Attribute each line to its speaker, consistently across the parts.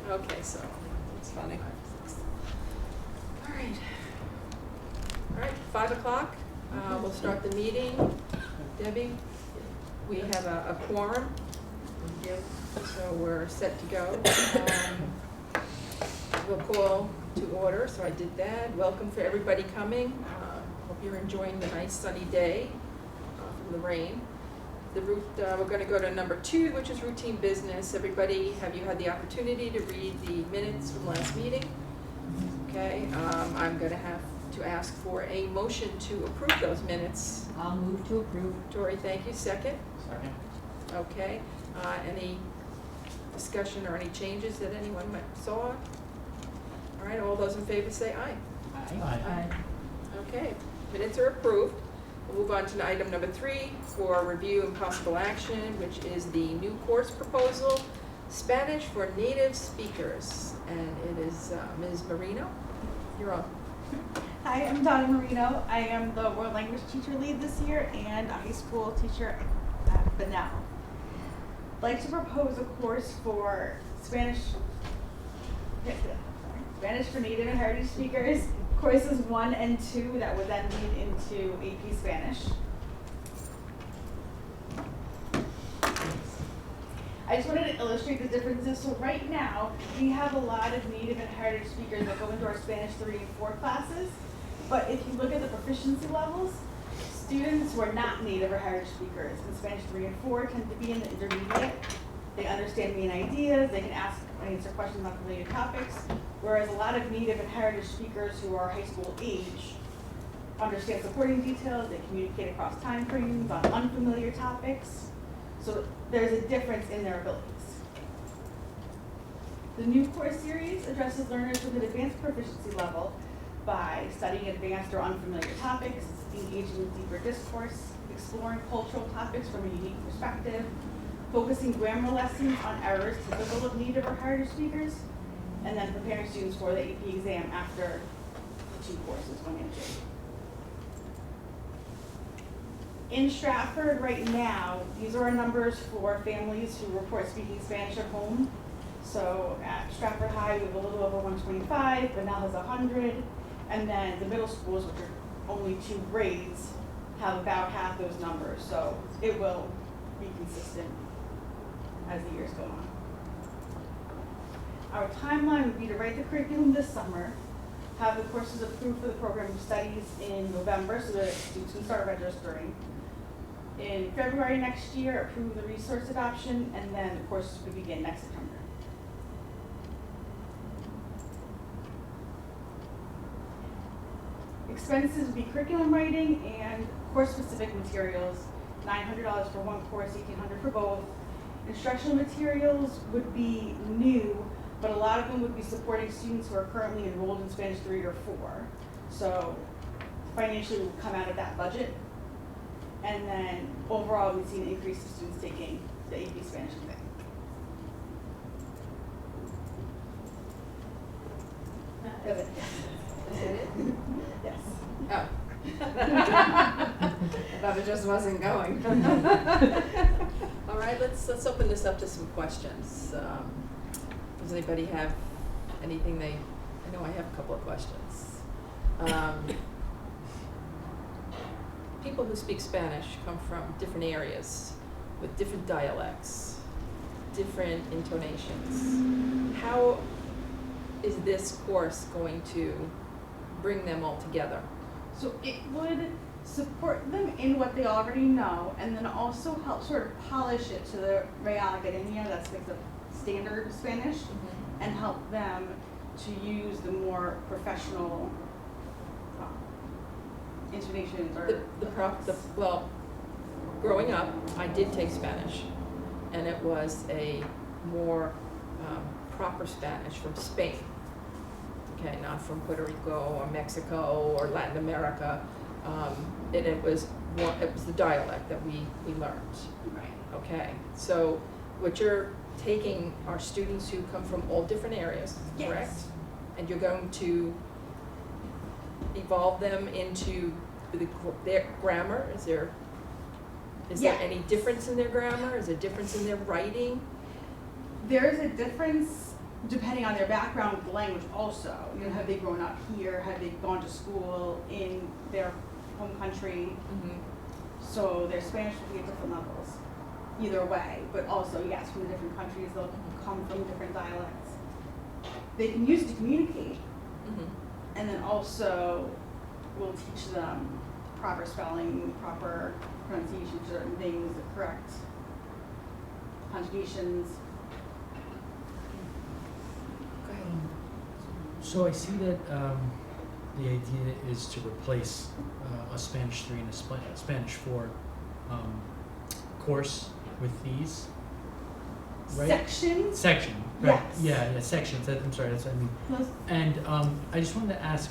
Speaker 1: Okay, so, it's funny. All right, 5 o'clock, we'll start the meeting. Debbie, we have a quorum, so we're set to go. We'll call to order, so I did that. Welcome for everybody coming. Hope you're enjoying the nice sunny day from the rain. We're going to go to number 2, which is routine business. Everybody, have you had the opportunity to read the minutes from last meeting? Okay, I'm going to have to ask for a motion to approve those minutes.
Speaker 2: I'll move to approve.
Speaker 1: Tori, thank you. Second?
Speaker 3: Second.
Speaker 1: Okay, any discussion or any changes that anyone saw? All right, all those in favor say aye.
Speaker 3: Aye.
Speaker 1: Okay, minutes are approved. We'll move on to item number 3 for review and possible action, which is the new course proposal, Spanish for Native Speakers. And it is Ms. Marino. You're on.
Speaker 4: Hi, I'm Donna Marino. I am the world language teacher lead this year and a high school teacher at Bunnell. I'd like to propose a course for Spanish for Native and Heritage Speakers, courses 1 and 2 that would then lead into AP Spanish. I just wanted to illustrate the differences. So right now, we have a lot of Native and Heritage speakers that go into our Spanish 3 and 4 classes. But if you look at the proficiency levels, students who are not Native or Heritage speakers in Spanish 3 and 4 tend to be in the intermediate. They understand main ideas, they can answer questions on related topics, whereas a lot of Native and Heritage speakers who are high school age understand supporting details, they communicate across time frames on unfamiliar topics. So there's a difference in their abilities. The new course series addresses learners with an advanced proficiency level by studying advanced or unfamiliar topics, engaging in deeper discourse, exploring cultural topics from a unique perspective, focusing grammar lessons on errors typical of Native or Heritage speakers, and then preparing students for the AP exam after the 2 courses, 1 and 2. In Stratford right now, these are our numbers for families who report speaking Spanish at home. So at Stratford High, we have a little over 125, Bunnell has 100, and then the middle schools, which are only 2 grades, have about half those numbers. So it will be consistent as the years go on. Our timeline would be to write the curriculum this summer, have the courses approved for the program of studies in November so that students can start registering. In February next year, approve the resource adoption, and then the courses would begin next September. Expenses would be curriculum writing and course-specific materials, $900 for 1 course, $1,800 for both. Instructional materials would be new, but a lot of them would be supporting students who are currently enrolled in Spanish 3 or 4. So financially, it would come out of that budget. And then overall, we've seen an increase of students taking the AP Spanish exam. Is it?
Speaker 1: Is that it?
Speaker 4: Yes.
Speaker 1: Oh. I thought it just wasn't going. All right, let's open this up to some questions. Does anybody have anything I know I have a couple of questions. People who speak Spanish come from different areas with different dialects, different intonations. How is this course going to bring them all together?
Speaker 4: So it would support them in what they already know, and then also help sort of polish it to the Real Academia, that's like the standard Spanish, and help them to use the more professional intonations or
Speaker 1: Well, growing up, I did take Spanish, and it was a more proper Spanish from Spain. Okay, not from Puerto Rico or Mexico or Latin America. And it was the dialect that we learned.
Speaker 4: right.
Speaker 1: Okay, so what you're taking are students who come from all different areas, correct?
Speaker 4: Yes.
Speaker 1: And you're going to evolve them into their grammar? Is there
Speaker 4: Yeah.
Speaker 1: any difference in their grammar? Is there a difference in their writing?
Speaker 4: There's a difference depending on their background with the language also, you know, have they grown up here, have they gone to school in their home country, so their Spanish will be at different levels, either way, but also, yes, from the different countries, they'll come from different dialects. They can use it to communicate, and then also we'll teach them proper spelling, proper pronunciation for certain things, the correct conjugations.
Speaker 2: So I see that the idea is to replace a Spanish 3 and a Spanish 4 course with these, right?
Speaker 4: Sections?
Speaker 2: Section, right?
Speaker 4: Yes.
Speaker 2: Yeah, sections. I'm sorry, that's what I mean.
Speaker 4: Yes.
Speaker 2: And I just wanted to ask,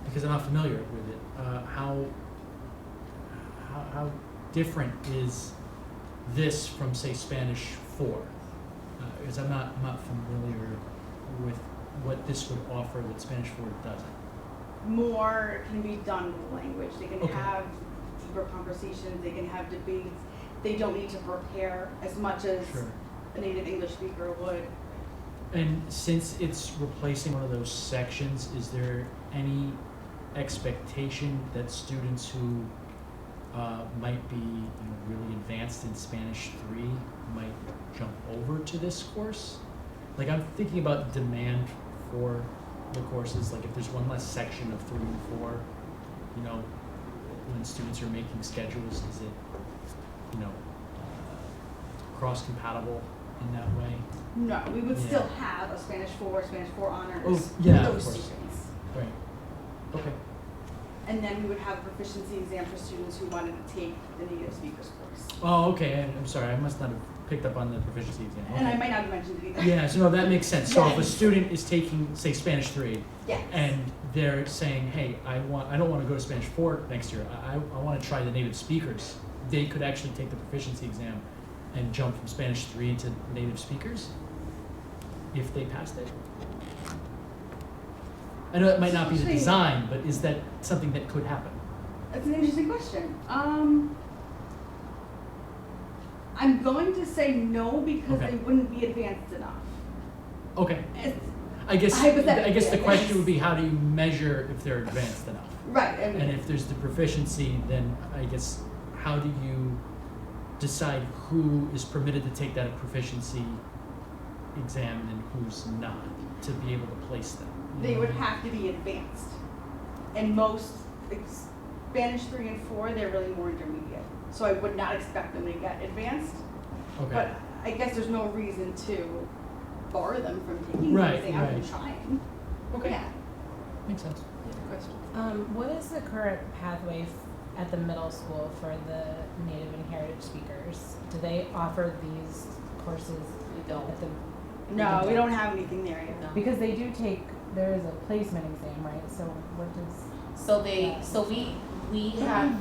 Speaker 2: because I'm not familiar with it, how different is this from, say, Spanish 4? Because I'm not familiar with what this would offer that Spanish 4 doesn't.
Speaker 4: More can be done with the language. They can
Speaker 2: Okay.
Speaker 4: have deeper conversations, they can have debates. They don't need to prepare as much as
Speaker 2: Sure.
Speaker 4: a native English speaker would.
Speaker 2: And since it's replacing one of those sections, is there any expectation that students who might be really advanced in Spanish 3 might jump over to this course? Like, I'm thinking about demand for the courses, like if there's one less section of 3 and 4, when students are making schedules, is it, cross-compatible in that way?
Speaker 4: No, we would
Speaker 2: Yeah.
Speaker 4: still have a Spanish 4 honors
Speaker 2: Oh,
Speaker 4: for
Speaker 2: yeah, of
Speaker 4: those
Speaker 2: course.
Speaker 4: students.
Speaker 2: Right. Okay.
Speaker 4: And then we would have a proficiency exam for students who wanted to take the native speakers course.
Speaker 2: Oh, okay, I'm sorry, I must not have picked up on the proficiency exam.
Speaker 4: And I
Speaker 2: Okay.
Speaker 4: might not have mentioned it either.
Speaker 2: Yeah, so no, that makes sense. So if a
Speaker 4: Yes.
Speaker 2: student is taking, say, Spanish 3,
Speaker 4: Yes.
Speaker 2: and they're saying, hey, I don't want to go to Spanish 4 next year, I want to try the native speakers, they could actually take the proficiency exam and jump from Spanish 3 into native speakers if they passed it. I know that might not be the
Speaker 4: Actually-
Speaker 2: design, but is that something that could happen?
Speaker 4: That's an interesting question. I'm going to say no because
Speaker 2: Okay.
Speaker 4: they wouldn't be advanced enough.
Speaker 2: Okay,
Speaker 4: It's,
Speaker 2: I guess
Speaker 4: Hypothetically,
Speaker 2: the
Speaker 4: I
Speaker 2: question
Speaker 4: guess.
Speaker 2: would be, how do you measure if they're advanced enough?
Speaker 4: right, I
Speaker 2: And
Speaker 4: mean,
Speaker 2: if there's the proficiency, then I guess how do you decide who is permitted to take that proficiency exam and who's not, to be able to place them?
Speaker 4: they would have to be advanced. And most Spanish 3 and 4, they're really more intermediate. So I would not expect them to get advanced.
Speaker 2: Okay,
Speaker 4: But I guess there's no reason to bar them from taking
Speaker 2: Right,
Speaker 4: the exam and
Speaker 2: right.
Speaker 4: trying.
Speaker 2: okay,
Speaker 4: Yeah.
Speaker 2: makes sense.
Speaker 1: You have a question?
Speaker 3: What is the current pathway at the middle school for the native and heritage speakers? Do they offer these courses
Speaker 5: We don't.
Speaker 3: at the,
Speaker 4: No, we don't have anything there yet.
Speaker 5: No.
Speaker 3: because they do take, there is a placement exam, right? So what does,
Speaker 5: We have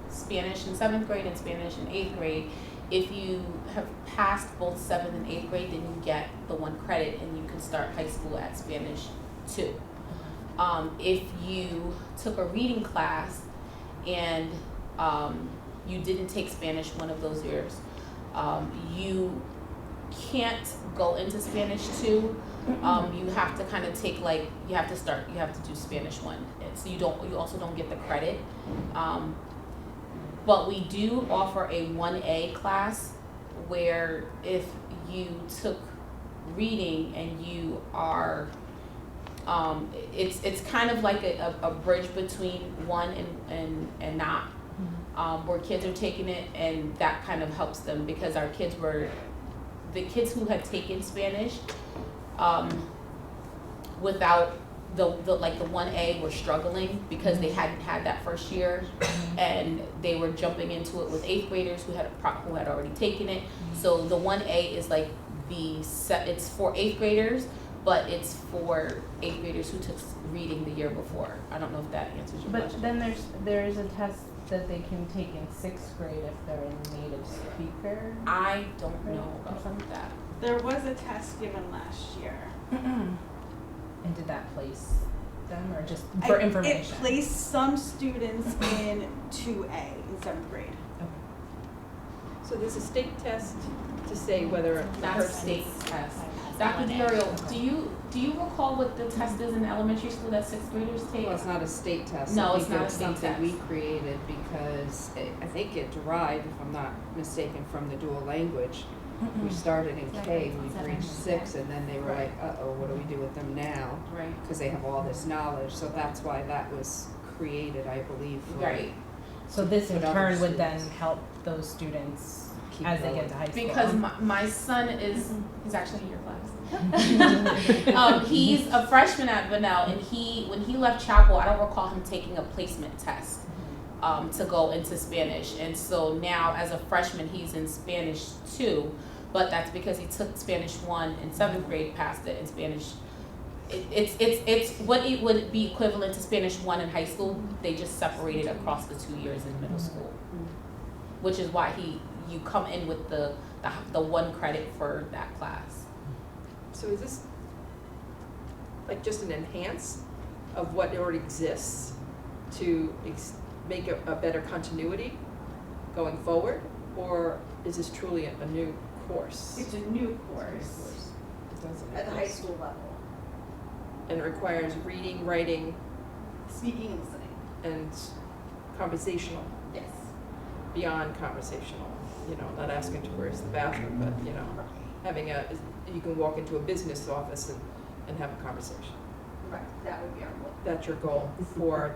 Speaker 5: Spanish in 7th grade and Spanish in 8th grade. If you have passed both 7th and 8th grade, then you get the 1 credit and you can start high school at Spanish 2. If you took a reading class and you didn't take Spanish one of those years, you can't go into Spanish 2. You have to kind of take you have to do Spanish 1. And so you also don't get the credit. But we do offer a 1A class where if you took reading and you are, it's kind of like a bridge between 1 and not, where kids are taking it, and that kind of helps them because the kids who had taken Spanish without the 1A were struggling because they hadn't had that first year, and they were jumping into it with 8th graders who had already taken it. So the 1A is like it's for 8th graders, but it's for 8th graders who took reading the year before. I don't know if that answers your
Speaker 3: but
Speaker 5: question.
Speaker 3: then there's a test that they can take in 6th grade if they're a native speaker?
Speaker 5: I don't know
Speaker 3: Or
Speaker 5: about
Speaker 3: something.
Speaker 5: that.
Speaker 4: There was a test given last year.
Speaker 3: And did that place them or just for information?
Speaker 4: It placed some students in 2A in 7th grade.
Speaker 1: So there's a state test to say whether a
Speaker 5: Not a
Speaker 1: person
Speaker 5: state test. Dr.
Speaker 6: on it.
Speaker 5: Diorio, do you recall what the test is in elementary school that sixth graders take?
Speaker 7: Well, it's not a state test.
Speaker 5: No,
Speaker 7: I
Speaker 5: it's
Speaker 7: think
Speaker 5: not a state
Speaker 7: something
Speaker 5: test.
Speaker 7: we created because I think it derived, if I'm not mistaken, from the dual language. We started in
Speaker 6: So
Speaker 7: K,
Speaker 6: it's
Speaker 7: we've
Speaker 6: seven,
Speaker 7: reached 6, and then they were
Speaker 1: Right.
Speaker 7: like, uh-oh, what do we do with them now?
Speaker 5: Right.
Speaker 7: Because they have all this knowledge, so that's why that was created, I believe. for-
Speaker 5: Right.
Speaker 3: So this in
Speaker 7: With other
Speaker 3: turn would then
Speaker 7: students.
Speaker 3: help those students
Speaker 7: Keep
Speaker 3: as they
Speaker 7: going.
Speaker 3: get to high school.
Speaker 5: Because my son is, he's actually in your class. He's a freshman at Bunnell, and when he left Chapel, I don't recall him taking a placement test to go into Spanish. And so now, as a freshman, he's in Spanish 2, but that's because he took Spanish 1 in 7th grade, passed it in Spanish. It's what it would be equivalent to Spanish 1 in high school. They just separated across the 2 years in middle school, which is why you come in with the 1 credit for that class.
Speaker 1: So is this like just an enhance of what already exists to make a better continuity going forward? Or is this truly a new course?
Speaker 4: It's a new course at the high school level,
Speaker 1: And it requires reading, writing,
Speaker 4: speaking and listening.
Speaker 1: and conversational,
Speaker 4: Yes.
Speaker 1: beyond conversational. You know, not asking to where's the bathroom, but, you know, you can walk into a business office and have a conversation.
Speaker 4: Right, that would be our goal.
Speaker 1: That's your goal for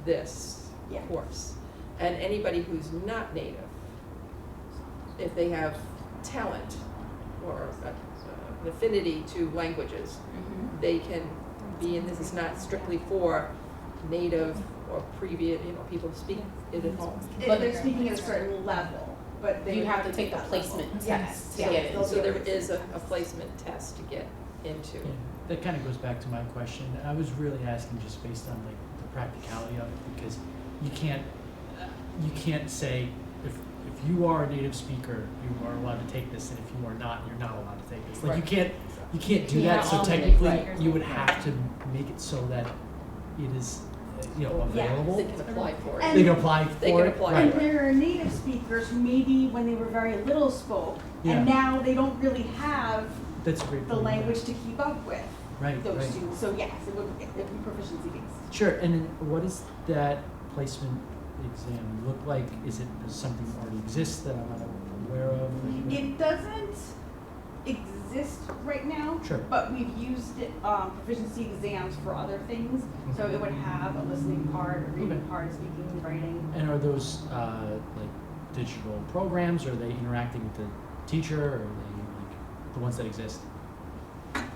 Speaker 1: this
Speaker 4: Yeah.
Speaker 1: course. And anybody who's not native, if they have talent or an affinity to languages, they can be in this. Is not strictly for native or previous, people who speak it at home.
Speaker 5: But-
Speaker 4: They're speaking at a certain level, but they
Speaker 5: You
Speaker 4: would
Speaker 5: have to take the
Speaker 4: that level.
Speaker 5: placement
Speaker 4: Yes,
Speaker 5: test to
Speaker 4: yes,
Speaker 5: get it.
Speaker 4: they'll
Speaker 1: So
Speaker 4: be
Speaker 1: there
Speaker 4: able to
Speaker 1: is
Speaker 4: take
Speaker 1: a
Speaker 4: the
Speaker 1: placement test to get into.
Speaker 2: Yeah, that kind of goes back to my question. I was really asking just based on like the practicality of it, because you can't say if you are a native speaker, you are allowed to take this, and if you are not, you're not allowed to take this. Like you can't do
Speaker 6: Yeah,
Speaker 2: that. So
Speaker 6: all native
Speaker 2: technically,
Speaker 6: speakers
Speaker 2: you would
Speaker 6: will.
Speaker 2: have to make it so that it is,
Speaker 4: Yes.
Speaker 2: available.
Speaker 1: They can apply for
Speaker 4: And-
Speaker 1: it.
Speaker 2: They can apply for
Speaker 1: They can
Speaker 2: it.
Speaker 1: apply
Speaker 2: Right.
Speaker 4: And there are native speakers who maybe when they were very little spoke,
Speaker 2: Yeah.
Speaker 4: and now they don't really have
Speaker 2: That's a great
Speaker 4: the
Speaker 2: point.
Speaker 4: language to keep up with
Speaker 2: Right.
Speaker 4: those
Speaker 2: Right.
Speaker 4: students. So yes, it would be proficiency based.
Speaker 2: Sure. And then what does that placement exam look like? Is it something that already exists that I'm not aware of?
Speaker 4: It doesn't exist right now,
Speaker 2: Sure.
Speaker 4: but we've used it, proficiency exams for other things. So it would have a listening part, a reading
Speaker 2: Okay.
Speaker 4: part, speaking, writing.
Speaker 2: And are those like digital programs? Or are they interacting with the teacher? Or are they like the ones that exist?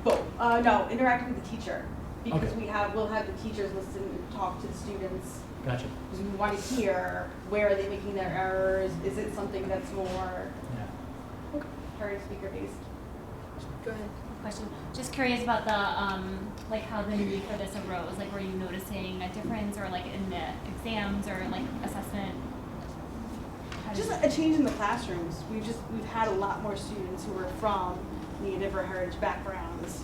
Speaker 4: Both. No, interacting with the teacher. Because
Speaker 2: Okay.
Speaker 4: we'll have the teachers listen and talk to the students.
Speaker 2: Gotcha.
Speaker 4: Because we want to hear where are they making their errors? Is it something that's more
Speaker 2: Yeah.
Speaker 4: heritage speaker based?
Speaker 1: Go ahead.
Speaker 6: Question. Just curious about the like how the need for this arose. Like, were you noticing a difference, or like in the exams or like assessment? How
Speaker 4: Just
Speaker 6: did-
Speaker 4: a change in the classrooms. We've had a lot more students who are from Native or heritage backgrounds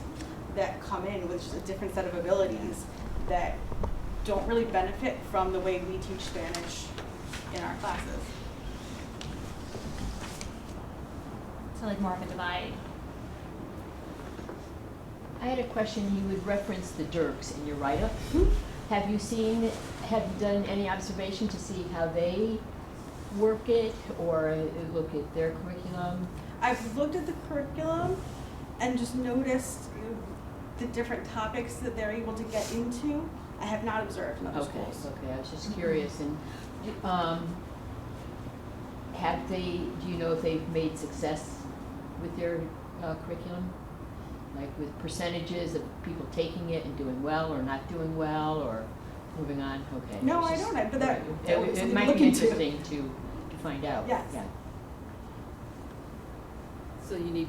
Speaker 4: that come in with just a different set of abilities that don't really benefit from the way we teach Spanish in our classes.
Speaker 6: so like more of a divide.
Speaker 8: I had a question. You would reference the Dirks in your write-up. Have you done any observation to see how they work it or look at their curriculum?
Speaker 4: I've looked at the curriculum and just noticed the different topics that they're able to get into. I have not observed in other
Speaker 8: Okay,
Speaker 4: schools.
Speaker 8: okay, I was just curious, and, do you know if they've made success with their curriculum? Like with percentages of people taking it and doing well or not doing well or moving on? Okay.
Speaker 4: No,
Speaker 8: it's
Speaker 4: I
Speaker 8: just-
Speaker 4: don't, but that
Speaker 8: right.
Speaker 4: that was
Speaker 8: It
Speaker 4: something to
Speaker 8: might
Speaker 4: look
Speaker 8: be
Speaker 4: into.
Speaker 8: interesting to find out.
Speaker 4: Yes.
Speaker 8: Yeah.
Speaker 1: So you need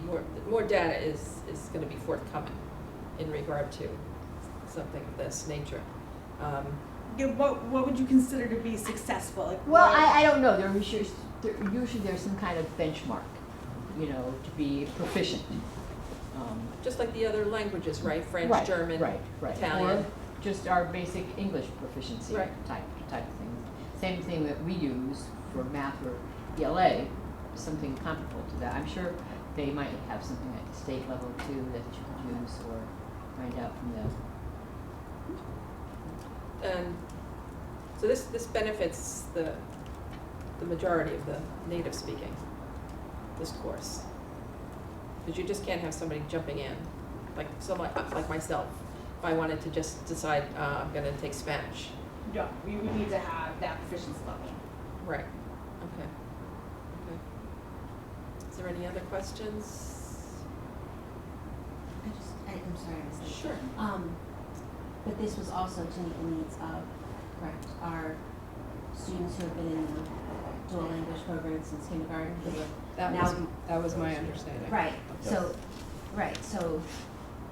Speaker 1: more data is going to be forthcoming in regard to something of this nature.
Speaker 4: Yeah, what would you consider to be successful? Like,
Speaker 8: Well,
Speaker 4: what-
Speaker 8: I don't know. Usually there's some kind of benchmark, to be proficient.
Speaker 1: Just like the other languages, right? French,
Speaker 8: Right,
Speaker 1: German,
Speaker 8: right.
Speaker 1: Italian.
Speaker 8: Or just our basic English proficiency
Speaker 1: Right.
Speaker 8: type of thing. Same thing that we use for math or ELA, something comparable to that. I'm sure they might have something at the state level too that you could use or find out from them.
Speaker 1: And so this benefits the majority of the native speaking, this course. Because you just can't have somebody jumping in, like someone, like myself, if I wanted to just decide, I'm gonna take Spanish.
Speaker 4: No, we would need to have that proficiency level.
Speaker 1: Right, okay, okay. Is there any other questions?
Speaker 9: I'm sorry, I was late.
Speaker 1: Sure.
Speaker 9: But this was also to meet the needs of, correct, our students who have been in the dual language program since kindergarten, who were
Speaker 7: That was my understanding.
Speaker 9: right, so,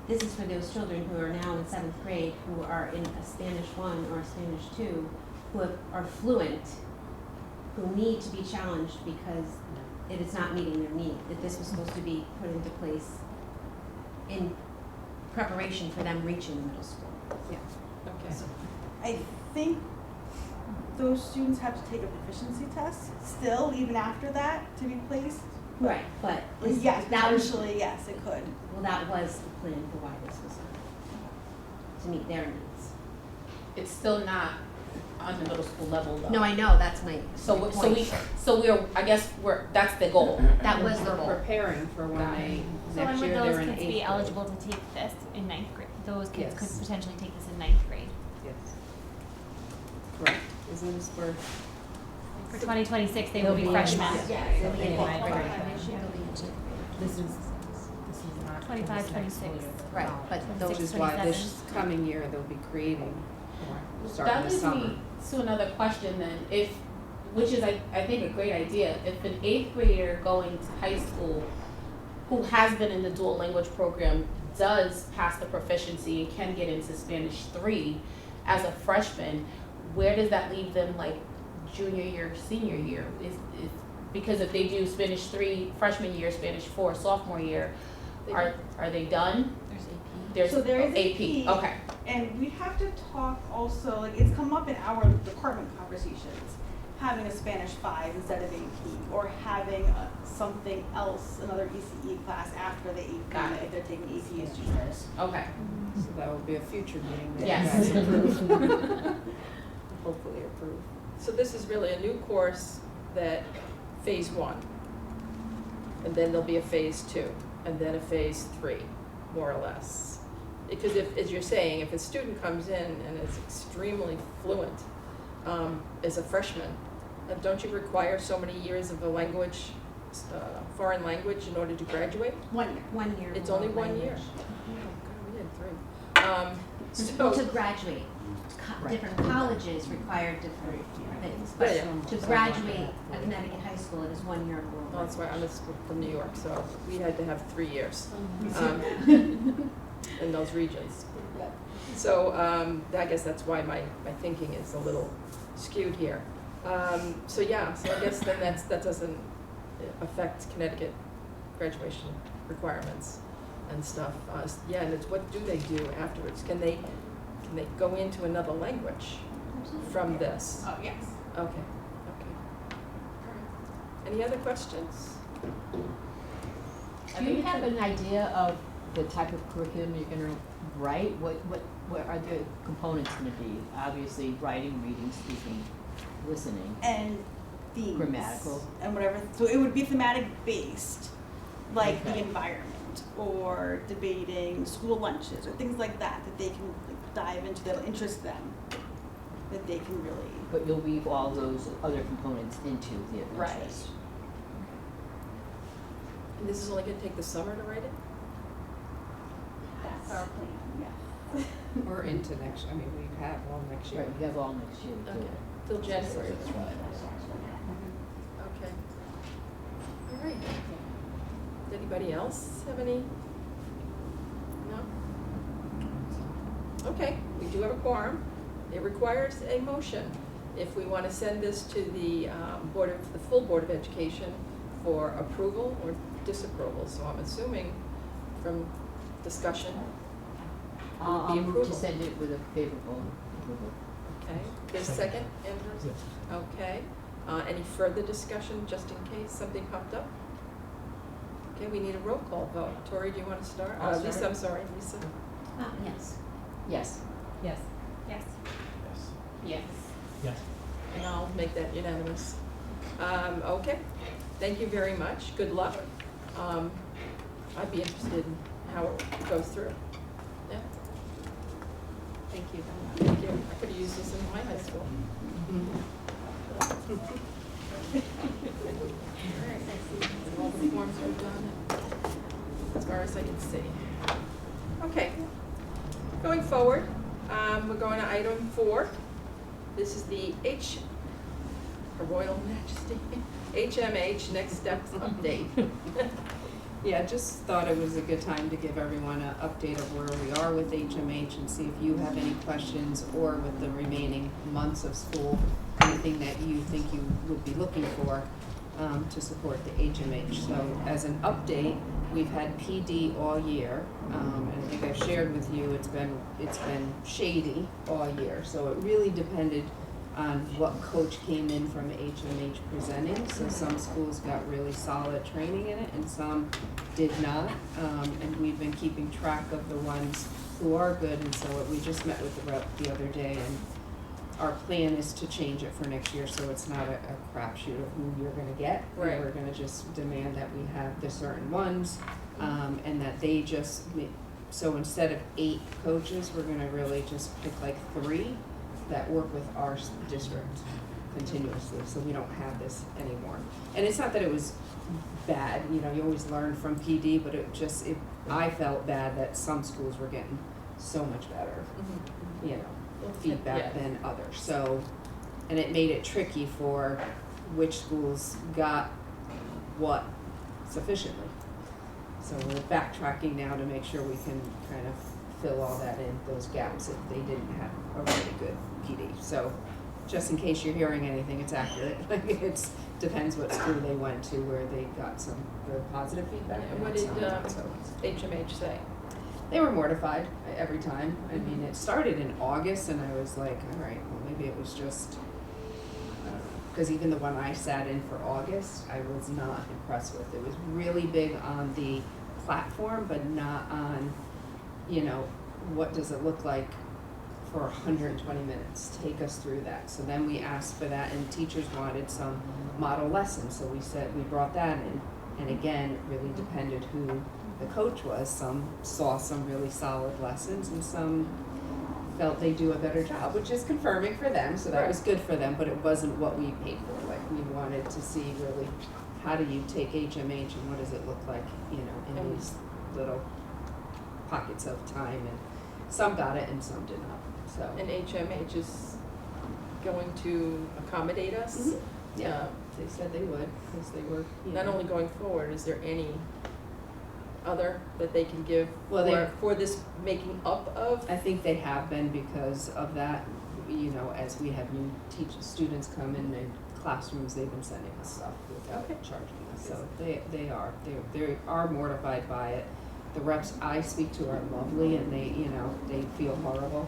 Speaker 9: this is for those children who are now in 7th grade, who are in a Spanish 1 or a Spanish 2, who are fluent, who need to be challenged because it is not meeting their need, that this was supposed to be put into place in preparation for them reaching the middle school.
Speaker 1: Okay.
Speaker 4: I think those students have to take a proficiency test still, even after that, to be placed.
Speaker 9: Right, but is-
Speaker 4: Yes,
Speaker 9: that was,
Speaker 4: potentially, yes, it could.
Speaker 9: well, that was the plan for why this was done, to meet their needs.
Speaker 5: It's still not on the middle school level though.
Speaker 9: No, I know, that's my
Speaker 5: So
Speaker 9: point.
Speaker 5: I guess that's the goal.
Speaker 9: That was the
Speaker 7: We're
Speaker 9: goal.
Speaker 7: preparing for when
Speaker 5: Got it.
Speaker 7: they,
Speaker 6: So when
Speaker 7: next
Speaker 6: would
Speaker 7: year
Speaker 6: those
Speaker 7: they're in
Speaker 6: kids
Speaker 7: 8th
Speaker 6: be
Speaker 7: grade.
Speaker 6: eligible to take this in 9th grade? Those kids
Speaker 7: Yes.
Speaker 6: could potentially take this in 9th grade.
Speaker 7: Yes. Correct. Isn't this where?
Speaker 6: For 2026, they
Speaker 3: They'll
Speaker 6: will be
Speaker 3: be in-
Speaker 6: freshmen.
Speaker 9: Yeah,
Speaker 3: They'll be in ninth grade.
Speaker 8: This is not.
Speaker 6: 25,
Speaker 8: this next school
Speaker 6: 26.
Speaker 8: year.
Speaker 9: Right, but those,
Speaker 7: Which is why this coming year they'll be creating, or starting
Speaker 5: That
Speaker 7: this
Speaker 5: leads
Speaker 7: summer.
Speaker 5: me to another question then, which is I think a great idea, if an 8th grader going to high school who has been in the dual language program does pass the proficiency and can get into Spanish 3 as a freshman, where does that leave them like junior year, senior year? Because if they do Spanish 3 freshman year, Spanish 4 sophomore year, are they done? There's
Speaker 4: So there is
Speaker 5: AP, okay.
Speaker 4: And we have to talk also, like, it's come up in our department conversations, having a Spanish 5 instead of AP, or having something else, another ECE class after the AP,
Speaker 5: Got it.
Speaker 4: if they're taking AP as juniors.
Speaker 5: Okay.
Speaker 7: So that will be a future meeting that
Speaker 5: Yes.
Speaker 7: you guys approve. Hopefully approve.
Speaker 1: So this is really a new course that phase 1. And then there'll be a phase 2, and then a phase 3, more or less. Because if, as you're saying, if a student comes in and is extremely fluent as a freshman, don't you require so many years of a language, foreign language in order to graduate?
Speaker 4: 1 year.
Speaker 9: 1 year.
Speaker 1: It's only 1 year.
Speaker 9: language.
Speaker 1: Oh, God, we had 3.
Speaker 9: Well,
Speaker 1: So,
Speaker 9: to graduate, different colleges require different things,
Speaker 1: Yeah,
Speaker 9: but
Speaker 1: yeah.
Speaker 9: to graduate at Connecticut High School, it is 1 year of world
Speaker 1: well, that's why
Speaker 9: language.
Speaker 1: I'm from New York, so we had to have 3 years. In those regions. So I guess that's why my thinking is a little skewed here. So yeah, so I guess then that doesn't affect Connecticut graduation requirements and stuff. Yeah, and it's what do they do afterwards? Can they go into another language from this?
Speaker 4: Oh, yes.
Speaker 1: Okay, okay. All right. Any other questions?
Speaker 8: Do you have an idea of the type of curriculum you're gonna write? What are the components gonna be? Obviously, writing, reading, speaking, listening.
Speaker 4: And themes.
Speaker 8: Grammatical.
Speaker 4: And whatever, so it would be thematic based, like the
Speaker 8: Okay.
Speaker 4: environment, or debating school lunches, or things like that, that they can like, dive into, that'll interest them, that they can really.
Speaker 8: But you'll weave all those other components into the
Speaker 4: Right.
Speaker 8: interest.
Speaker 1: And this is only gonna take the summer to write it?
Speaker 4: That's our plan, yeah.
Speaker 7: Or into next, I mean, we have all next year.
Speaker 8: Right, you have all next year to do
Speaker 1: Okay,
Speaker 8: it.
Speaker 1: till January. Okay. All right. Does anybody else have any? No? Okay, we do have a quorum. It requires a motion if we want to send this to the the full Board of Education for approval or disapproval. So I'm assuming from discussion, it would
Speaker 8: I'll
Speaker 1: be
Speaker 8: move
Speaker 1: approval.
Speaker 8: to send it with a favorable approval.
Speaker 1: Okay, there's a second, Andrews?
Speaker 2: Yes.
Speaker 1: Okay, any further discussion, just in case something popped up? Okay, we need a roll call vote. Tori, do you want to start?
Speaker 2: I'll
Speaker 1: Lisa,
Speaker 2: start.
Speaker 1: I'm sorry, Lisa.
Speaker 9: Yes.
Speaker 8: Yes.
Speaker 3: Yes.
Speaker 6: Yes.
Speaker 5: Yes.
Speaker 2: Yes.
Speaker 1: And I'll make that unanimous. Okay, thank you very much. Good luck. I'd be interested in how it goes through. Yeah,
Speaker 7: Thank you.
Speaker 1: thank you. I could have used this in my high school. All the forms are done, as far as I can see. Okay, going forward, we're going to item 4. This is the Her Royal Majesty, HMH Next Steps Update.
Speaker 7: Yeah, just thought it was a good time to give everyone an update of where we are with HMH and see if you have any questions, or with the remaining months of school, anything that you think you would be looking for to support the HMH. So as an update, we've had PD all year, and I think I've shared with you, it's been shady all year. So it really depended on what coach came in from HMH presenting. So some schools got really solid training in it and some did not. And we've been keeping track of the ones who are good. And so we just met with the rep the other day, and our plan is to change it for next year so it's not a crapshoot of who you're gonna get.
Speaker 1: Right.
Speaker 7: We're gonna just demand that we have the certain ones, and that they just, so instead of 8 coaches, we're gonna really just pick like 3 that work with our district continuously, so we don't have this anymore. And it's not that it was bad, you know, you always learn from PD, but I felt bad that some schools were getting so much better, you know, feedback
Speaker 1: Yeah.
Speaker 7: than others. So, and it made it tricky for which schools got what sufficiently. So we're backtracking now to make sure we can kind of fill all that in, those gaps, if they didn't have a really good PD. So just in case you're hearing anything, it's accurate. Like, it's depends what school they went to, where they got some very positive feedback.
Speaker 1: And
Speaker 7: and
Speaker 1: what did
Speaker 7: some, so
Speaker 1: HMH say?
Speaker 7: they were mortified every time. I mean, it started in August, and I was like, all right, well, maybe it was just, I don't know. Because even the one I sat in for August, I was not impressed with. It was really big on the platform, but not on, you know, what does it look like for 120 minutes? Take us through that. So then we asked for that, and teachers wanted some model lessons. So we said, we brought that in. And again, it really depended who the coach was. Some saw some really solid lessons, and some felt they do a better job, which is confirming for them. So that was good for them, but it wasn't what we paid for. Like, we wanted to see really, how do you take HMH and what does it look like, you know, in these little pockets of time. And some got it and some did not. So
Speaker 1: And HMH is going to accommodate us?
Speaker 7: Mhm. Yeah, they said they would, because they were, you
Speaker 1: Not
Speaker 7: know.
Speaker 1: only going forward, is there any other that they can give
Speaker 7: Well, they-
Speaker 1: for this making up of?
Speaker 7: I think they have been, because of that, you know, as we have new students come in classrooms, they've been sending us stuff without
Speaker 1: Okay.
Speaker 7: charging us. So they are mortified by it. The reps I speak to are lovely, and they, you know, they feel horrible.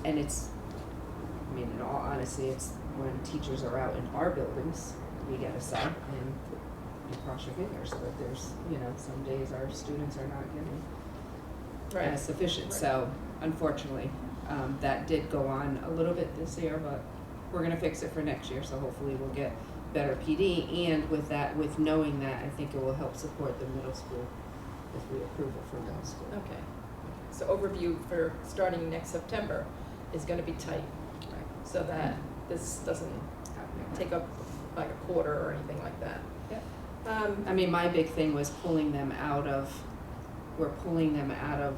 Speaker 7: And it's, I mean, in all honesty, it's when teachers are out in our buildings, we get a sub, and you cross your fingers, but there's, you know, some days our students are not getting as sufficient.
Speaker 1: Right.
Speaker 7: So unfortunately, that did go on a little bit this year, but we're gonna fix it for next year, so hopefully we'll get better PD. And with that, with knowing that, I think it will help support the middle school if we approve it for middle school.
Speaker 1: Okay. So overview for starting next September is gonna be tight,
Speaker 7: Right.
Speaker 1: so that this doesn't take up like a quarter or anything like that.
Speaker 7: Yep.
Speaker 1: Um,
Speaker 7: I mean, my big thing was pulling them out of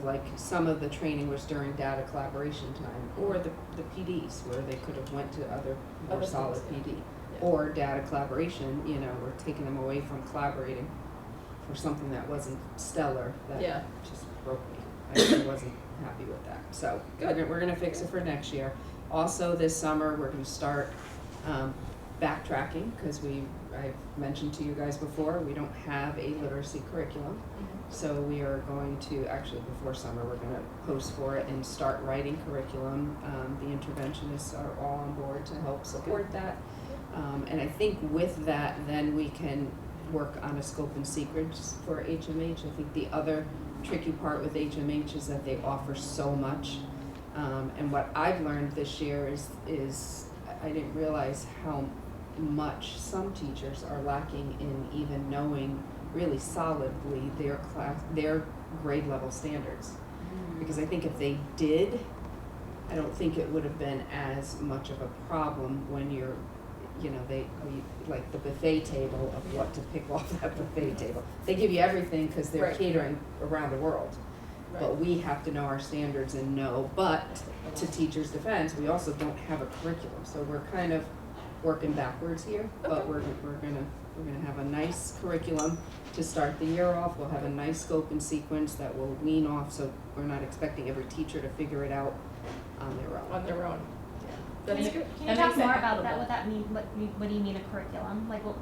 Speaker 7: like, some of the training was during data collaboration time, or the PDs, where they could have went to other more
Speaker 1: Other
Speaker 7: solid
Speaker 1: things, yeah.
Speaker 7: PD.
Speaker 1: Yeah.
Speaker 7: Or data collaboration, you know, we're taking them away from collaborating for something that wasn't stellar, that
Speaker 1: Yeah.
Speaker 7: just broke me. I wasn't happy with that. So
Speaker 1: Good.
Speaker 7: we're gonna fix it for next year. Also, this summer, we're gonna start backtracking, because I've mentioned to you guys before, we don't have a literacy curriculum. So we are going to, actually before summer, we're gonna post for it and start writing curriculum. The interventionists are all on board to help support that. And I think with that, then we can work on a scope and sequence for HMH. I think the other tricky part with HMH is that they offer so much. And what I've learned this year is I didn't realize how much some teachers are lacking in even knowing really solidly their grade level standards. Because I think if they did, I don't think it would have been as much of a problem when you're, you know, like the buffet table of what to pick off that buffet table. They give you everything because they're
Speaker 1: Right.
Speaker 7: catering around the world.
Speaker 1: Right.
Speaker 7: But we have to know our standards and know, but to teachers' defense, we also don't have a curriculum. So we're kind of working backwards here, but
Speaker 1: Okay.
Speaker 7: we're gonna have a nice curriculum to start the year off. We'll have a nice scope and sequence that will wean off, so we're not expecting every teacher to figure it out on their own.
Speaker 1: On their own.
Speaker 7: Yeah.
Speaker 1: That's good.
Speaker 6: Can you
Speaker 5: That
Speaker 6: talk
Speaker 5: makes it
Speaker 6: more about that?
Speaker 5: equitable.
Speaker 6: What that mean? What do you mean a curriculum? Like, what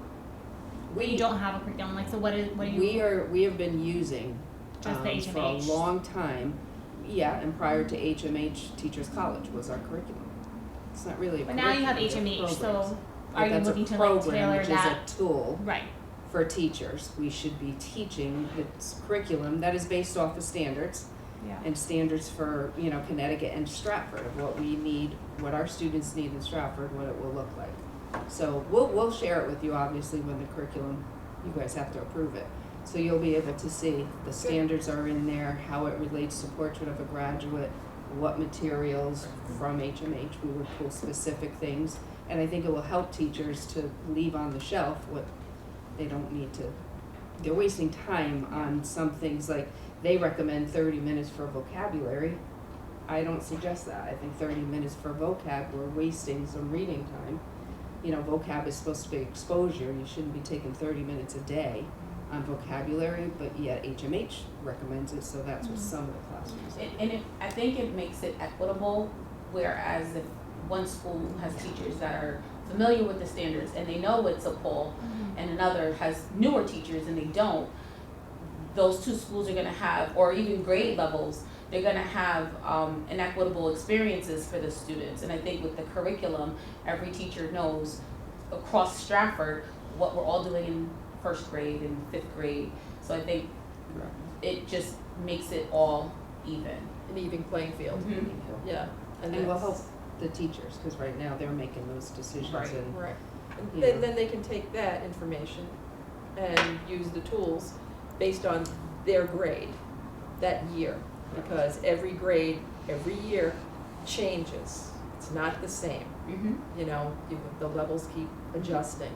Speaker 7: We
Speaker 6: you don't have a curriculum? Like, so what do you?
Speaker 7: We have been using
Speaker 6: Just the
Speaker 7: for a
Speaker 6: HMH.
Speaker 7: long time. Yeah, and prior to HMH, Teachers College was our curriculum. It's not really a
Speaker 6: But now you have
Speaker 7: curriculum, they're
Speaker 6: HMH,
Speaker 7: programs.
Speaker 6: so
Speaker 7: But
Speaker 6: are you
Speaker 7: that's a
Speaker 6: looking to like
Speaker 7: program,
Speaker 6: tailor
Speaker 7: which
Speaker 6: that?
Speaker 7: is a tool
Speaker 6: Right.
Speaker 7: for teachers. We should be teaching the curriculum that is based off of standards
Speaker 6: Yeah.
Speaker 7: and standards for, you know, Connecticut and Stratford of what we need, what our students need in Stratford, what it will look like. So we'll share it with you obviously when the curriculum, you guys have to approve it. So you'll be able to see the standards are in there, how it relates to Portrait of a Graduate, what materials from HMH, we would pull specific things. And I think it will help teachers to leave on the shelf what they don't need to. They're wasting time on some things, like they recommend 30 minutes for vocabulary. I don't suggest that. I think 30 minutes for vocab, we're wasting some reading time. You know, vocab is supposed to be exposure. You shouldn't be taking 30 minutes a day on vocabulary, but yet HMH recommends it, so that's what some of the classrooms are.
Speaker 5: I think it makes it equitable, whereas if one school has teachers that are familiar with the standards and they know it's a pull, and another has newer teachers and they don't, those two schools are gonna have, or even grade levels, they're gonna have inequitable experiences for the students. And I think with the curriculum, every teacher knows across Stratford what we're all doing in first grade and fifth grade. So I think it just makes it all even.
Speaker 1: An even playing field.
Speaker 5: Mhm.
Speaker 1: Yeah.
Speaker 7: And it will help
Speaker 1: that's-
Speaker 7: the teachers, because right now they're making those decisions
Speaker 5: Right.
Speaker 7: and
Speaker 1: Right. And
Speaker 7: You
Speaker 1: then,
Speaker 7: know.
Speaker 1: then they can take that information and use the tools based on their grade that year. Because every grade, every year changes. It's not the same.
Speaker 5: Mm-hmm.
Speaker 1: You know, the levels keep adjusting.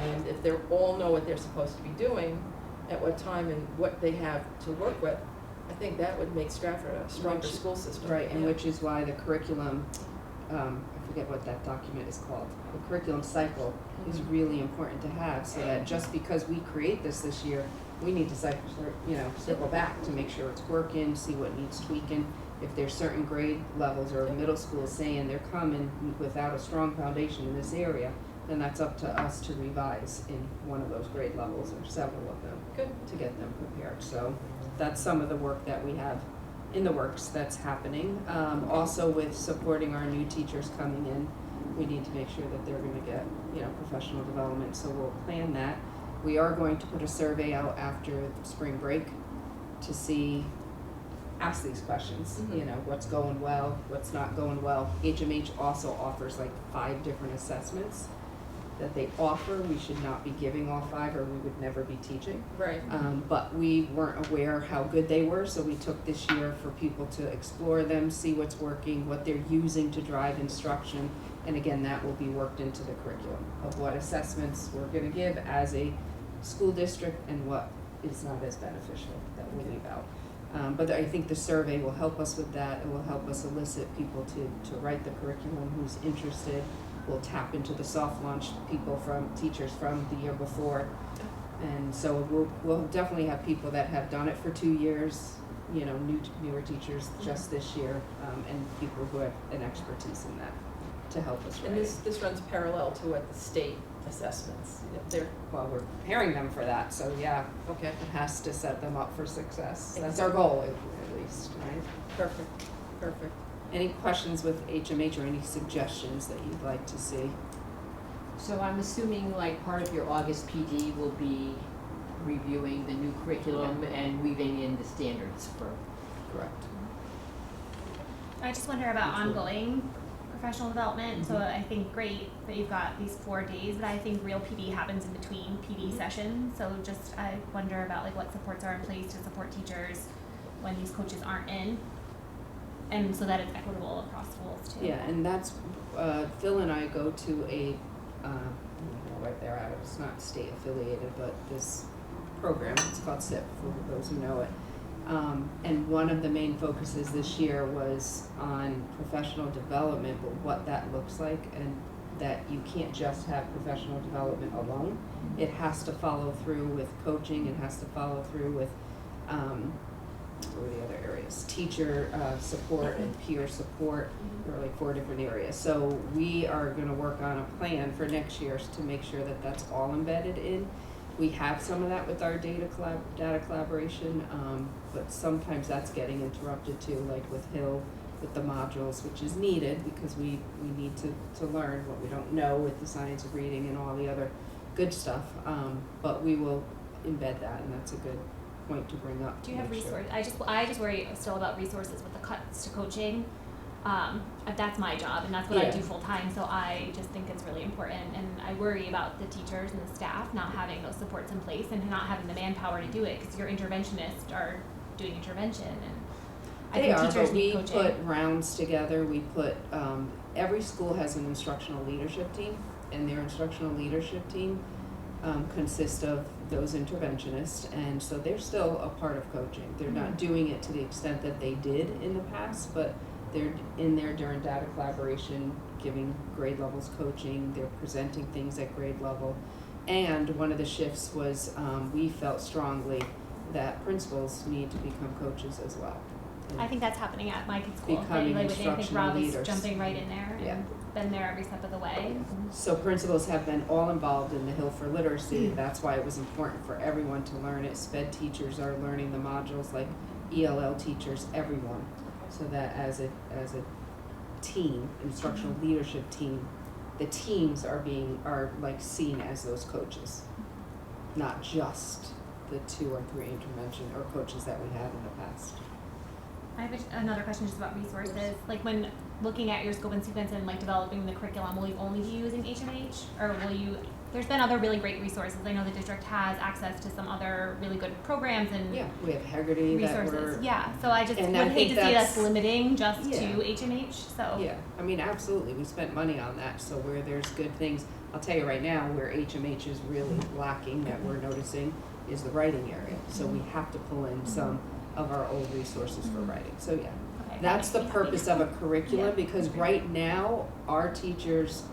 Speaker 1: And if they all know what they're supposed to be doing, at what time and what they have to work with, I think that would make Stratford a stronger
Speaker 7: Which-
Speaker 1: school system.
Speaker 7: right, and
Speaker 1: Yeah.
Speaker 7: which is why the curriculum, I forget what that document is called, the curriculum cycle is
Speaker 1: Mhm.
Speaker 7: really important to have, so that just because we create this year, we need to circle back to make sure it's working, see what needs tweaking. If there's certain grade levels or middle school saying they're coming without a strong foundation in this area, then that's up to us to revise in one of those grade levels or several of them
Speaker 1: Good.
Speaker 7: to get them prepared. So that's some of the work that we have in the works that's happening. Also with supporting our new teachers coming in, we need to make sure that they're gonna get, you know, professional development, so we'll plan that. We are going to put a survey out after spring break to ask these questions, you know, what's going well, what's not going well. HMH also offers like 5 different assessments that they offer. We should not be giving all 5 or we would never be teaching.
Speaker 1: Right.
Speaker 7: But we weren't aware how good they were, so we took this year for people to explore them, see what's working, what they're using to drive instruction. And again, that will be worked into the curriculum of what assessments we're gonna give as a school district and what is not as beneficial that we'll leave out. But I think the survey will help us with that. It will help us elicit people to write the curriculum who's interested. We'll tap into the soft launch teachers from the year before. And so we'll definitely have people that have done it for 2 years, you know, newer teachers just this year, and people who have an expertise in that to help us write
Speaker 1: And
Speaker 7: it.
Speaker 1: this runs parallel to what the state assessments, they're,
Speaker 7: Well, we're preparing them for that, so yeah,
Speaker 1: okay,
Speaker 7: it has to set them up for success. That's our goal, at least, right?
Speaker 1: perfect, perfect.
Speaker 7: Any questions with HMH or any suggestions that you'd like to see?
Speaker 8: So I'm assuming like part of your August PD will be reviewing the new curriculum and weaving in the standards for.
Speaker 7: Correct.
Speaker 6: I just wonder about ongoing professional development. So I think great that you've got these 4 days, but I think real PD happens in between PD sessions. So just I wonder about like what supports are in place to support teachers when these coaches aren't in, and so that it's equitable across schools too.
Speaker 7: Yeah, and that's, Phil and I go to a, right there, it's not state affiliated, but this program, it's called SIP for those who know it. And one of the main focuses this year was on professional development, but what that looks like, and that you can't just have professional development alone. It has to follow through with coaching, it has to follow through with, what are the other areas? Teacher support and peer support. There are like 4 different areas. So we are gonna work on a plan for next year to make sure that that's all embedded in. We have some of that with our data collaboration, but sometimes that's getting interrupted too, like with Hill, with the modules, which is needed because we need to learn what we don't know with the science of reading and all the other good stuff. But we will embed that, and that's a good point to bring up.
Speaker 6: Do you have resources? I just worry still about resources with the cuts to coaching. That's my job and that's what I
Speaker 7: Yeah.
Speaker 6: do full time, so I just think it's really important, and I worry about the teachers and the staff not having those supports in place and not having the manpower to do it, because your interventionists are doing intervention, and I think teachers need coaching.
Speaker 7: We put rounds together, we put, every school has an instructional leadership team, and their instructional leadership team consists of those interventionists, and so they're still a part of coaching. They're not doing it to the extent that they did in the past, but they're in there during data collaboration, giving grade levels coaching, they're presenting things at grade level. And one of the shifts was, we felt strongly that principals need to become coaches as well.
Speaker 6: I think that's happening at my kids' school.
Speaker 7: Becoming
Speaker 6: I think
Speaker 7: instructional
Speaker 6: Rob
Speaker 7: leaders.
Speaker 6: is jumping right in there
Speaker 7: Yeah.
Speaker 6: and been there every step of the way.
Speaker 7: So principals have been all involved in the Hill for Literacy. That's why it was important for everyone to learn it. SPED teachers are learning the modules, like ELL teachers, everyone. So that as a team, instructional leadership team, the teams are like seen as those coaches, not just the 2 or 3 intervention or coaches that we had in the past.
Speaker 6: I have another question just about resources. Like when looking at your scope and sequence and like developing the curriculum, will you only be using HMH, or will you? There's been other really great resources. I know the district has access to some other really good programs and
Speaker 7: Yeah, we have Haggerty that
Speaker 6: resources.
Speaker 7: we're.
Speaker 6: Yeah, so I just
Speaker 7: And
Speaker 6: would
Speaker 7: I
Speaker 6: hate
Speaker 7: think
Speaker 6: to see us
Speaker 7: that's-
Speaker 6: limiting just
Speaker 7: Yeah.
Speaker 6: to HMH. So
Speaker 7: Yeah, I mean, absolutely, we spent money on that, so where there's good things, I'll tell you right now, where HMH is really lacking that we're noticing is the writing area. So we have to pull in some of our old resources for writing, so yeah.
Speaker 6: okay,
Speaker 7: That's the
Speaker 6: that makes
Speaker 7: purpose of a curriculum,
Speaker 6: Yeah.
Speaker 7: because right now, our teachers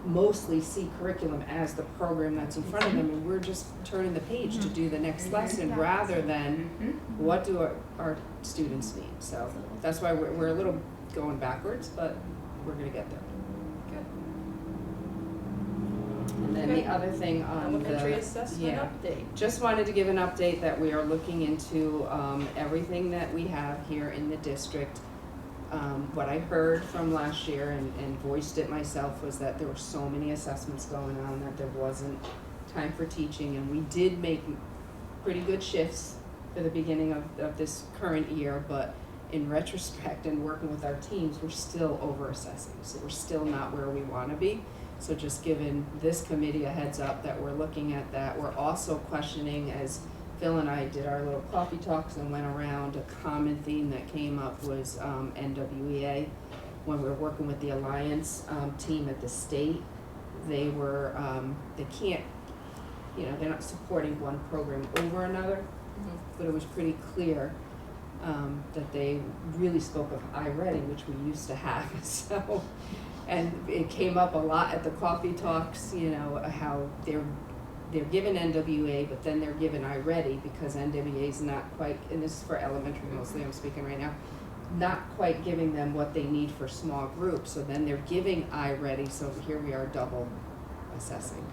Speaker 7: mostly see curriculum as the program that's in front of them, and we're just turning the page to do the next lesson,
Speaker 6: Yeah.
Speaker 7: rather than what do our students need, so that's why we're a little going backwards, but we're gonna get there. And then the
Speaker 1: Okay.
Speaker 7: other thing on the.
Speaker 1: Elementary assessment
Speaker 7: yeah.
Speaker 1: update.
Speaker 7: Just wanted to give an update that we are looking into everything that we have here in the district. What I heard from last year and voiced it myself was that there were so many assessments going on that there wasn't time for teaching, and we did make pretty good shifts for the beginning of this current year, but in retrospect and working with our teams, we're still over assessing, so we're still not where we want to be. So just giving this committee a heads up that we're looking at that. We're also questioning, as Phil and I did our little coffee talks and went around, a common theme that came up was NWEA. When we were working with the Alliance team at the state, they were, they can't, they're not supporting one program over another, but it was pretty clear that they really spoke of iReady, which we used to have, so. And it came up a lot at the coffee talks, how they're given NWA, but then they're given iReady because NWA is not quite, and this is for elementary mostly, I'm speaking right now, not quite giving them what they need for small groups. So then they're giving iReady, so here we are double assessing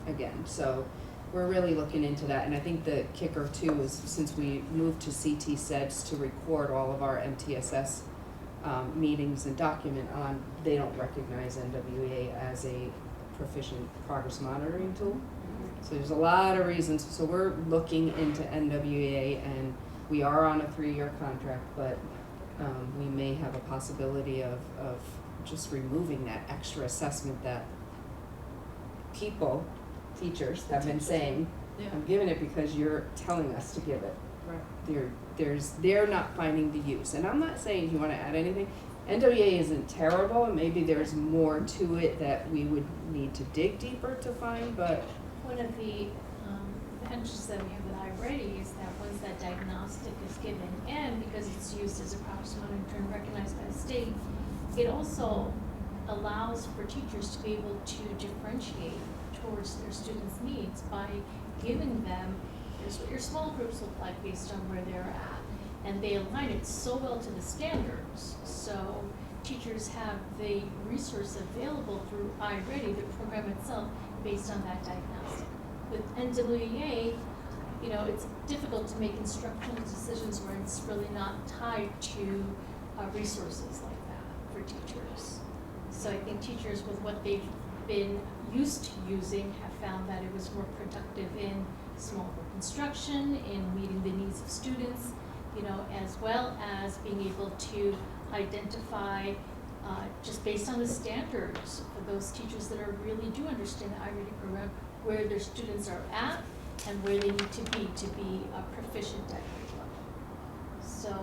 Speaker 7: again. So we're really looking into that, and I think the kicker too is since we moved to CT SEDS to record all of our MTSS meetings and document on, they don't recognize NWA as a proficient progress monitoring tool. So there's a lot of reasons, so we're looking into NWEA, and we are on a 3-year contract, but we may have a possibility of just removing that extra assessment that teachers have been saying,
Speaker 1: Yeah.
Speaker 7: I'm giving it because you're telling us to give it.
Speaker 1: Right.
Speaker 7: They're not finding the use, and I'm not saying you wanna add anything. NWEA isn't terrible, and maybe there's more to it that we would need to dig deeper to find, but
Speaker 10: One of the advantages that we have with iReady is that once that diagnostic is given, and because it's used as a progress monitor and recognized by the state, it also allows for teachers to be able to differentiate towards their students' needs by giving them, here's what your small groups look like based on where they're at. And they align it so well to the standards, so teachers have the resource available through iReady, the program itself, based on that diagnostic. With NWEA, you know, it's difficult to make instructional decisions where it's really not tied to resources like that for teachers. So I think teachers, with what they've been used to using, have found that it was more productive in small group instruction, in meeting the needs of students, you know, as well as being able to identify just based on the standards for those teachers that really do understand the iReady program, where their students are at and where they need to be proficient at each level. So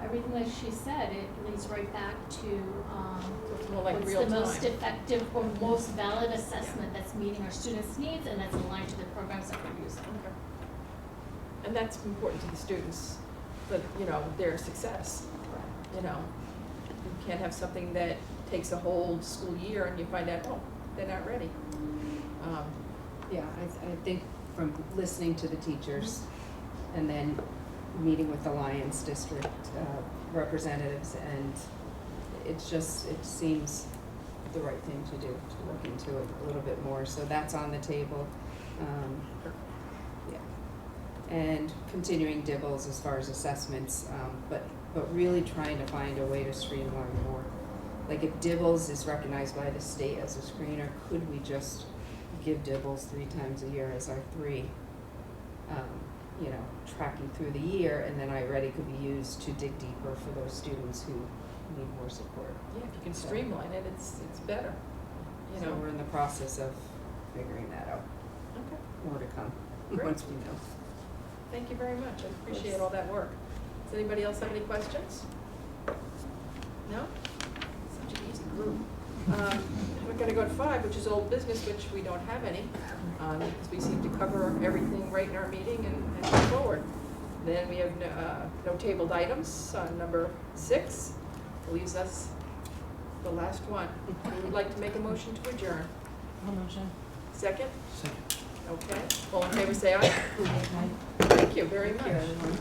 Speaker 10: everything that she said, it leads right back to
Speaker 1: So it's more like
Speaker 10: what's
Speaker 1: real
Speaker 10: the most
Speaker 1: time.
Speaker 10: effective or most valid assessment that's meeting our students' needs and that's aligned to the programs that we're using.
Speaker 1: Okay. And that's important to the students, but, you know, their success, you know. You can't have something that takes a whole school year and you find out, oh, they're not ready.
Speaker 7: yeah, I think from listening to the teachers and then meeting with the Lions District representatives, and it seems the right thing to do, to look into it a little bit more, so that's on the table. Yeah. And continuing dibbles as far as assessments, but really trying to find a way to streamline more. Like if dibbles is recognized by the state as a screener, could we just give dibbles 3 times a year as our 3, you know, tracking through the year, and then iReady could be used to dig deeper for those students who need more support.
Speaker 1: Yeah, if you can streamline it, it's better, you
Speaker 7: So
Speaker 1: know.
Speaker 7: we're in the process of figuring that out.
Speaker 1: Okay,
Speaker 7: More to come,
Speaker 1: Great.
Speaker 7: once we know.
Speaker 1: thank you very much, I appreciate all that work. Does anybody else have any questions? No? Such an easy group. We're gonna go to 5, which is old business, which we don't have any, because we seem to cover everything right in our meeting and move forward. Then we have no tabled items, number 6 leaves us the last one. Who would like to make a motion to adjourn?
Speaker 3: motion.
Speaker 1: Second?
Speaker 2: Second.
Speaker 1: Okay, all in favor say aye.
Speaker 3: Okay.
Speaker 1: Thank you very much.
Speaker 7: Thank you, everyone.